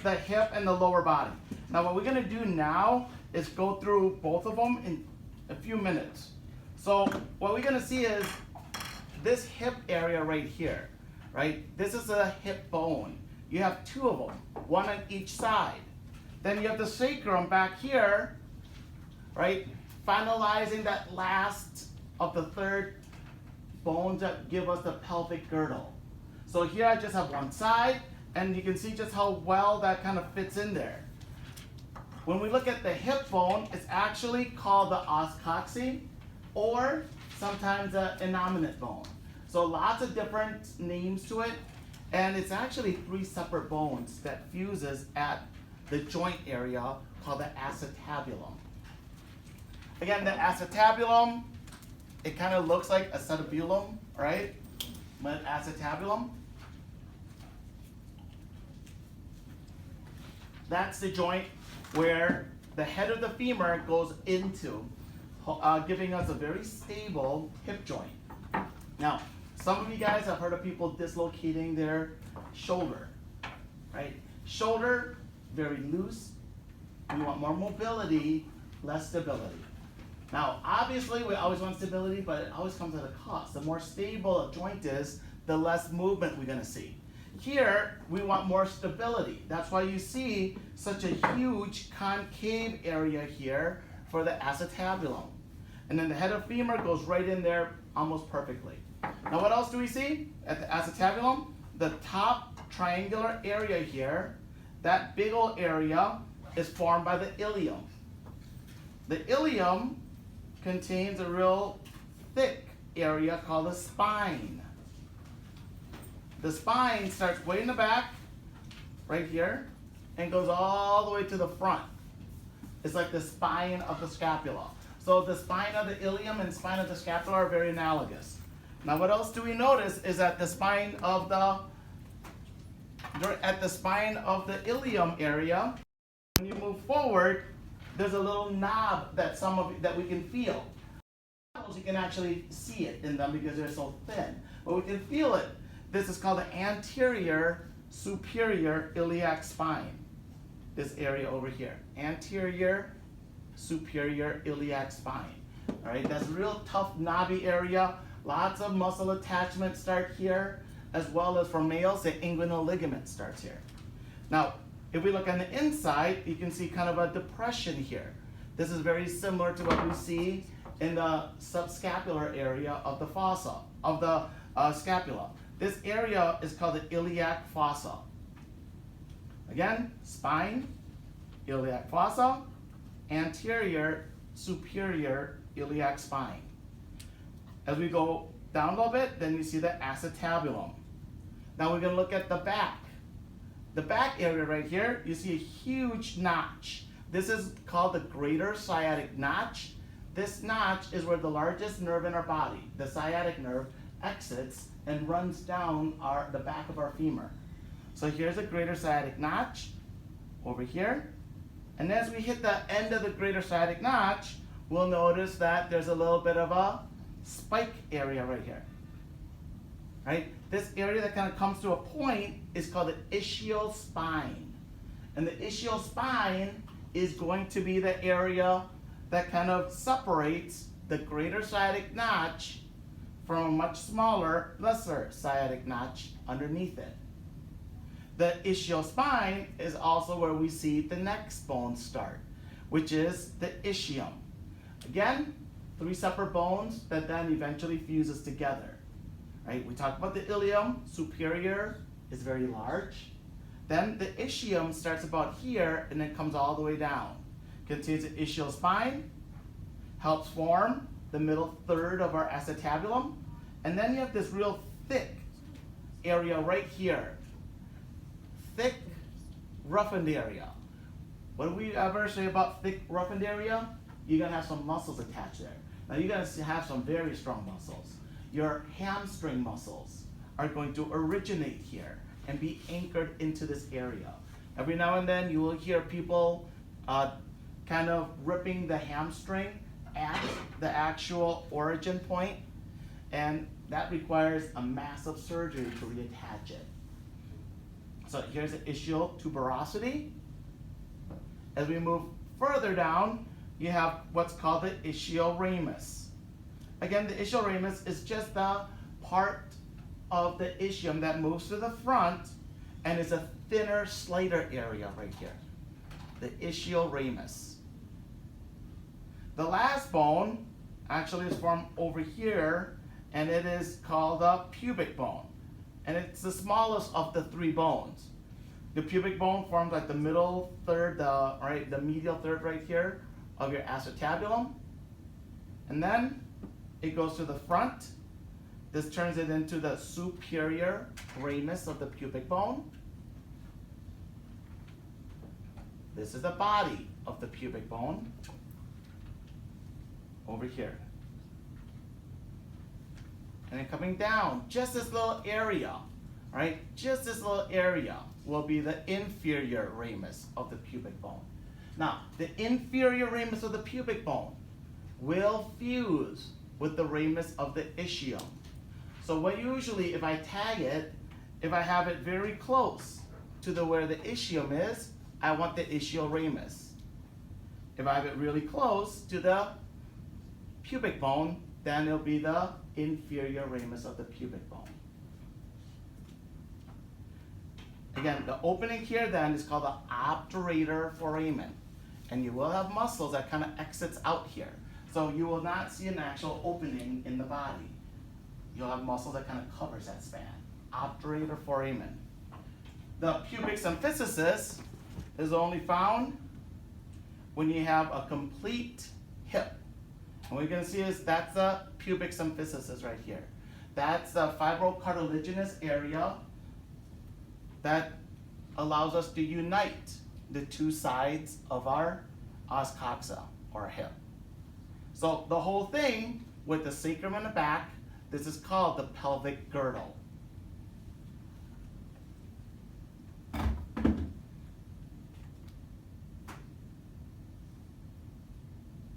the hip and the lower body. Now what we're gonna do now is go through both of them in a few minutes. So what we're gonna see is this hip area right here, right? This is a hip bone. You have two of them, one on each side. Then you have the sacrum back here, right? Finalizing that last of the third bones that give us the pelvic girdle. So here I just have one side, and you can see just how well that kind of fits in there. When we look at the hip bone, it's actually called the os coxae, or sometimes the innominate bone. So lots of different names to it, and it's actually three separate bones that fuses at the joint area called the acetabulum. Again, the acetabulum, it kind of looks like acetabulum, right? But acetabulum, that's the joint where the head of the femur goes into, giving us a very stable hip joint. Now, some of you guys have heard of people dislocating their shoulder, right? Shoulder, very loose. We want more mobility, less stability. Now, obviously, we always want stability, but it always comes at a cost. The more stable a joint is, the less movement we're gonna see. Here, we want more stability. That's why you see such a huge concave area here for the acetabulum. And then the head of femur goes right in there almost perfectly. Now what else do we see at the acetabulum? The top triangular area here, that big old area is formed by the ilium. The ilium contains a real thick area called the spine. The spine starts way in the back, right here, and goes all the way to the front. It's like the spine of the scapula. So the spine of the ilium and spine of the scapula are very analogous. Now what else do we notice is that the spine of the ilium area, when you move forward, there's a little knob that we can feel. You can actually see it in them because they're so thin, but we can feel it. This is called the anterior superior iliac spine. This area over here, anterior superior iliac spine. All right, that's a real tough knobby area. Lots of muscle attachments start here, as well as for males, the inguinal ligament starts here. Now, if we look on the inside, you can see kind of a depression here. This is very similar to what we see in the subscapular area of the fossa, of the scapula. This area is called the iliac fossa. Again, spine, iliac fossa, anterior superior iliac spine. As we go down a little bit, then you see the acetabulum. Now we're going to look at the back. The back area right here, you see a huge notch. This is called the greater sciatic notch. This notch is where the largest nerve in our body, the sciatic nerve, exits and runs down the back of our femur. So here's a greater sciatic notch over here. And as we hit the end of the greater sciatic notch, we'll notice that there's a little bit of a spike area right here. Right? This area that kind of comes to a point is called the ischial spine. And the ischial spine is going to be the area that kind of separates the greater sciatic notch from a much smaller, lesser sciatic notch underneath it. The ischial spine is also where we see the next bone start, which is the ischium. Again, three separate bones that then eventually fuses together. Right? We talked about the ilium, superior is very large. Then the ischium starts about here and then comes all the way down. Contains the ischial spine, helps form the middle third of our acetabulum, and then you have this real thick area right here. Thick, roughened area. What do we ever say about thick, roughened area? You're gonna have some muscles attached there. Now you're gonna have some very strong muscles. Your hamstring muscles are going to originate here and be anchored into this area. Every now and then you will hear people kind of ripping the hamstring at the actual origin point, and that requires a massive surgery to reattach it. So here's the ischial tuberosity. As we move further down, you have what's called the ischial ramus. Again, the ischial ramus is just the part of the ischium that moves to the front and is a thinner, slighter area right here. The ischial ramus. The last bone actually is formed over here, and it is called the pubic bone. And it's the smallest of the three bones. The pubic bone forms like the middle third, the medial third right here of your acetabulum. And then it goes to the front. This turns it into the superior ramus of the pubic bone. This is the body of the pubic bone over here. And then coming down, just this little area, right? Just this little area will be the inferior ramus of the pubic bone. Now, the inferior ramus of the pubic bone will fuse with the ramus of the ischium. So what usually, if I tag it, if I have it very close to where the ischium is, I want the ischial ramus. If I have it really close to the pubic bone, then it'll be the inferior ramus of the pubic bone. Again, the opening here then is called the obturator foramen. And you will have muscles that kind of exits out here. So you will not see an actual opening in the body. You'll have muscles that kind of covers that span. Obturator foramen. The pubic symphysis is only found when you have a complete hip. And what you're going to see is that's the pubic symphysis right here. That's the fibrocartilaginous area that allows us to unite the two sides of our os coxa, or hip. So the whole thing with the sacrum in the back, this is called the pelvic girdle.